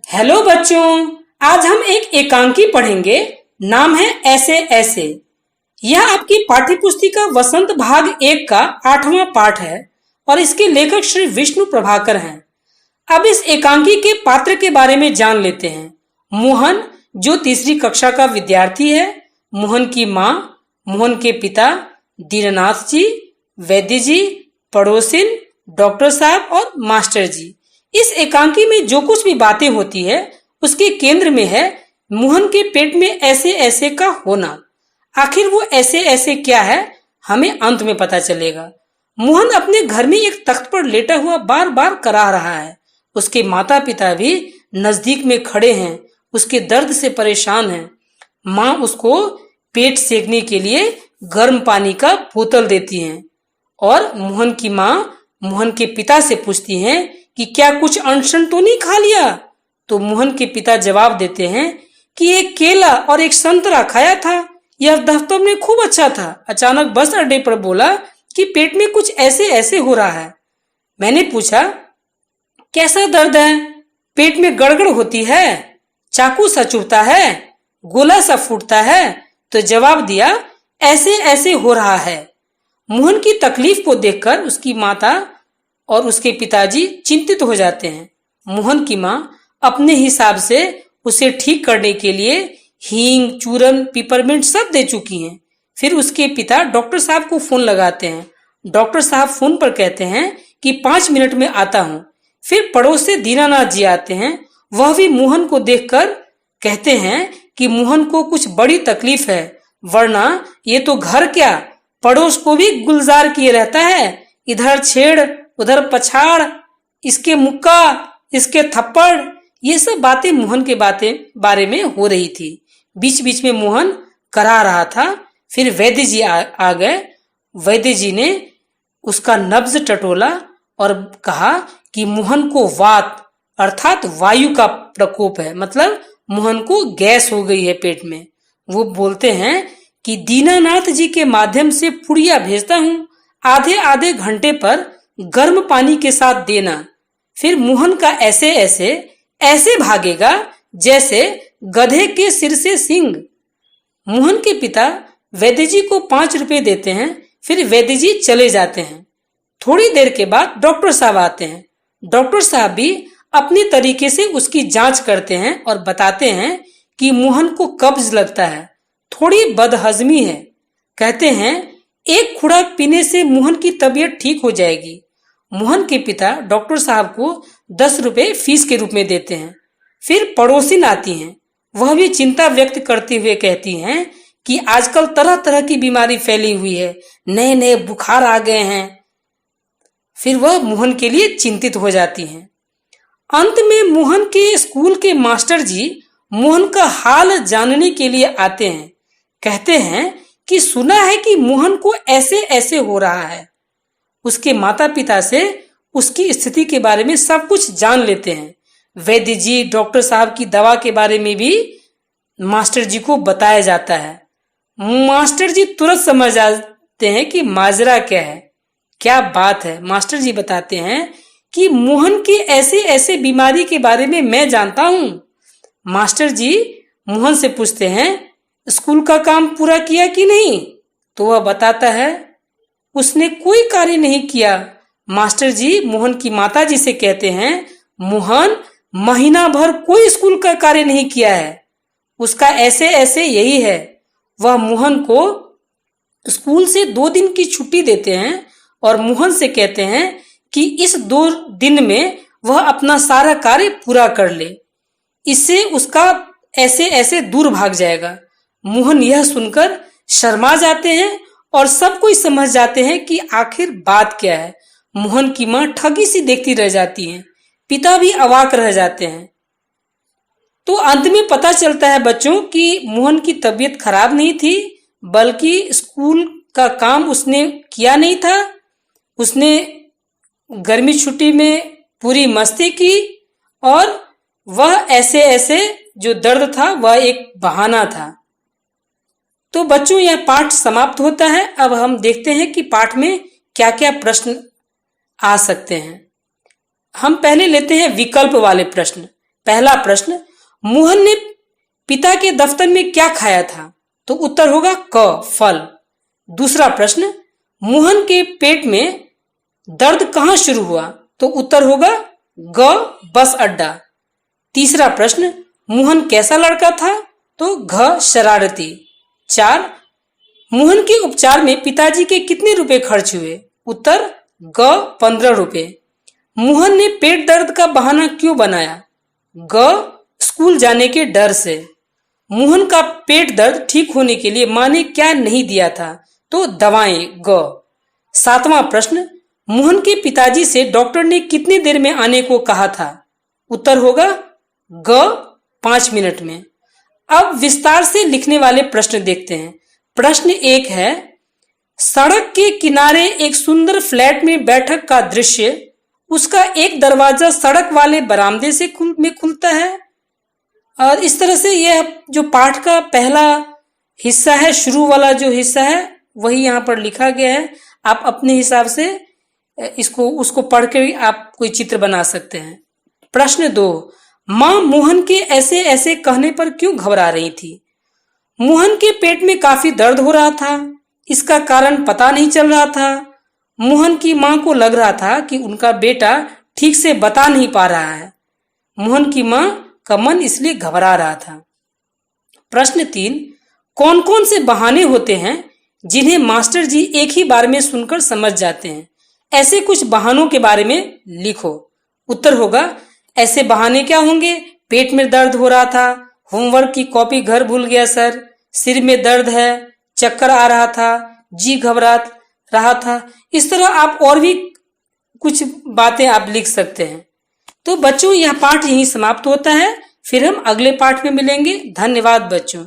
Hello बच्चों, आज हम एक एकांकी पढ़ेंगे। नाम है ऐसे ऐसे। यह आपकी पाठ्य पुस्तिका वसंत भाग 1 का 8वां पाठ है और इसके लेखक श्री विष्णु प्रभाकर हैं। अब इस एकांकी के पात्र के बारे में जान लेते हैं। मोहन जो तीसरी कक्षा का विद्यार्थी है, मोहन की माँ, मोहन के पिता दीननाथ जी, वैद्य जी, पड़ोसिन, डॉक्टर साहब और मास्टर जी। इस एकांकी में जो कुछ भी बातें होती है उसके केंद्र में है मोहन के पेट में ऐसे ऐसे का होना। आखिर वो ऐसे ऐसे क्या है, हमें अंत में पता चलेगा। मोहन अपने घर में एक तख्त पर लेटा हुआ बार बार करा रहा है। उसके माता पिता भी नजदीक में खड़े हैं, उसके दर्द से परेशान हैं। माँ उसको पेट सेकने के लिए गर्म पानी का बोतल देती हैं और मोहन की माँ मोहन के पिता से पूछती हैं कि क्या कुछ अनशन तो नहीं खा लिया। तो मोहन के पिता जवाब देते हैं कि एक केला और एक संतरा खाया था, यह दफ्तर में खूब अच्छा था। अचानक बस अड्डे पर बोला कि पेट में कुछ ऐसे ऐसे हो रहा है। मैंने पूछा कैसा दर्द है, पेट में गड़गड़ होती है, चाकू सा चुभता है, गोला सा फूटता है। तो जवाब दिया ऐसे ऐसे हो रहा है। मोहन की तकलीफ को देखकर उसकी माता और उसके पिताजी चिंतित हो जाते हैं। मोहन की माँ अपने हिसाब से उसे ठीक करने के लिए हींग, चूरन, पिपरमिंट सब दे चुकी हैं। फिर उसके पिता डॉक्टर साहब को फोन लगाते हैं। डॉक्टर साहब फोन पर कहते हैं कि 5 मिनट में आता हूँ। फिर पड़ोस से दीनानाथ जी आते हैं। वह भी मोहन को देखकर कहते हैं कि मोहन को कुछ बड़ी तकलीफ है, वरना ये तो घर क्या पड़ोस को भी गुलजार किए रहता है। इधर छेड़ उधर पछाड़, इसके मुक्का इसके थप्पड़, ये सब बातें मोहन के बारे में हो रही थी। बीच बीच में मोहन करा रहा था। फिर वैद्य जी आ गए। वैद्य जी ने उसका नब्ज टटोला और कहा कि मोहन को वात अर्थात वायु का प्रकोप है, मतलब मोहन को गैस हो गई है पेट में। वो बोलते हैं कि दीनानाथ जी के माध्यम से पुड़िया भेजता हूँ, आधे आधे घंटे पर गर्म पानी के साथ देना। फिर मोहन का ऐसे ऐसे ऐसे भागेगा जैसे गधे के सिर से सींग। मोहन के पिता वैद्य जी को 5 रुपए देते हैं। फिर वैद्य जी चले जाते हैं। थोड़ी देर के बाद डॉक्टर साहब आते हैं। डॉक्टर साहब भी अपनी तरीके से उसकी जांच करते हैं और बताते हैं कि मोहन को कब्ज लगता है, थोड़ी बदहजमी है। कहते हैं एक खुराक पीने से मोहन की तबीयत ठीक हो जाएगी। मोहन के पिता डॉक्टर साहब को 10 रुपए फीस के रूप में देते हैं। फिर पड़ोसिन आती हैं। वह भी चिंता व्यक्त करते हुए कहती हैं कि आजकल तरह तरह की बीमारी फैली हुई है, नए नए बुखार आ गए हैं। फिर वह मोहन के लिए चिंतित हो जाती हैं। अंत में मोहन के स्कूल के मास्टर जी मोहन का हाल जानने के लिए आते हैं। कहते हैं कि सुना है कि मोहन को ऐसे ऐसे हो रहा है। उसके माता पिता से उसकी स्थिति के बारे में सब कुछ जान लेते हैं। वैद्य जी, डॉक्टर साहब की दवा के बारे में भी मास्टर जी को बताया जाता है। मास्टर जी तुरंत समझ जाते हैं कि माजरा क्या है, क्या बात है। मास्टर जी बताते हैं कि मोहन की ऐसे ऐसे बीमारी के बारे में मैं जानता हूँ। मास्टर जी मोहन से पूछते हैं स्कूल का काम पूरा किया कि नहीं। तो वह बताता है उसने कोई कार्य नहीं किया। मास्टर जी मोहन की माता जी से कहते हैं मोहन महीना भर कोई स्कूल का कार्य नहीं किया है, उसका ऐसे ऐसे यही है। वह मोहन को स्कूल से 2 दिन की छुट्टी देते हैं और मोहन से कहते हैं कि इस 2 दिन में वह अपना सारा कार्य पूरा कर ले, इससे उसका ऐसे ऐसे दूर भाग जाएगा। मोहन यह सुनकर शर्मा जाते हैं और सब कोई समझ जाते हैं कि आखिर बात क्या है। मोहन की माँ ठगी सी देखती रह जाती हैं। पिता भी अवाक रह जाते हैं। तो अंत में पता चलता है बच्चों कि मोहन की तबीयत खराब नहीं थी, बल्कि स्कूल का काम उसने किया नहीं था। उसने गर्मी छुट्टी में पूरी मस्ती की और वह ऐसे ऐसे जो दर्द था वह एक बहाना था। तो बच्चों यह पाठ समाप्त होता है। अब हम देखते हैं कि पाठ में क्या क्या प्रश्न आ सकते हैं। हम पहले लेते हैं विकल्प वाले प्रश्न। पहला प्रश्न, मोहन ने पिता के दफ्तर में क्या खाया था? तो उत्तर होगा क, फल। दूसरा प्रश्न, मोहन के पेट में दर्द कहां शुरू हुआ? तो उत्तर होगा ग, बस अड्डा। तीसरा प्रश्न, मोहन कैसा लड़का था? तो घ, शरारती। 4, मोहन के उपचार में पिताजी के कितने रुपए खर्च हुए? उत्तर ग, 15 रुपए। मोहन ने पेट दर्द का बहाना क्यों बनाया? ग, स्कूल जाने के डर से। मोहन का पेट दर्द ठीक होने के लिए मां ने क्या नहीं दिया था? तो दवाएं, ग। 7वां प्रश्न, मोहन के पिताजी से डॉक्टर ने कितनी देर में आने को कहा था? उत्तर होगा ग, 5 मिनट में। अब विस्तार से लिखने वाले प्रश्न देखते हैं। प्रश्न 1 है, सड़क के किनारे एक सुंदर फ्लैट में बैठक का दृश्य, उसका एक दरवाजा सड़क वाले बरामदे से खुलता है। और इस तरह से यह जो पाठ का पहला हिस्सा है, शुरू वाला जो हिस्सा है, वही यहाँ पर लिखा गया है। आप अपने हिसाब से उसको पढ़ के आप कोई चित्र बना सकते हैं। प्रश्न 2, मां मोहन के ऐसे ऐसे कहने पर क्यों घबरा रही थी? मोहन के पेट में काफी दर्द हो रहा था, इसका कारण पता नहीं चल रहा था। मोहन की मां को लग रहा था कि उनका बेटा ठीक से बता नहीं पा रहा है। मोहन की मां का मन इसलिए घबरा रहा था। प्रश्न 3, कौन कौन से बहाने होते हैं जिन्हें मास्टर जी एक ही बार में सुनकर समझ जाते हैं? ऐसे कुछ बहानों के बारे में लिखो। उत्तर होगा, ऐसे बहाने क्या होंगे? पेट में दर्द हो रहा था, होमवर्क की कॉपी घर भूल गया सर, सिर में दर्द है, चक्कर आ रहा था, जी घबरा रहा था। इस तरह आप और भी कुछ बातें आप लिख सकते हैं। तो बच्चों, यह पाठ यहीं समाप्त होता है। फिर हम अगले पाठ में मिलेंगे। धन्यवाद बच्चों।